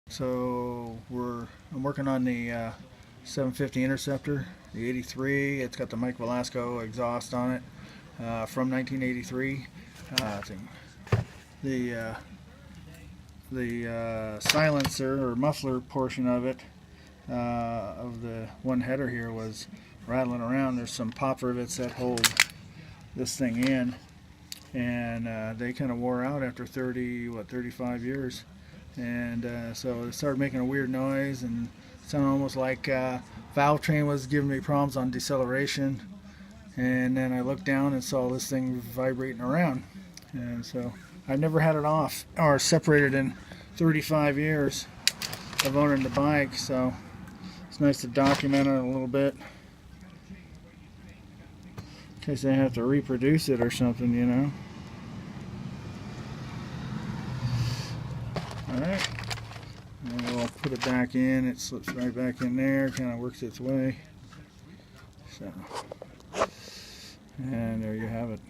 So I'm working on the 750 Interceptor, the 83. It's got the Mike Velasco exhaust on it from 1983. The silencer or muffler portion of it, of the one header here, was rattling around. There's some pop rivets that hold this thing in, and they kind of wore out after 35 years. And so it started making a weird noise and sounded almost like valve train was giving me problems on deceleration. And then I looked down and saw this thing vibrating around. And so I've never had it off or separated in 35 years of owning the bike, so it's nice to document it a little bit in case I have to reproduce it or something, you know. Alright, and we'll put it back in. It slips right back in there, kind of works its way. So, and there you have it.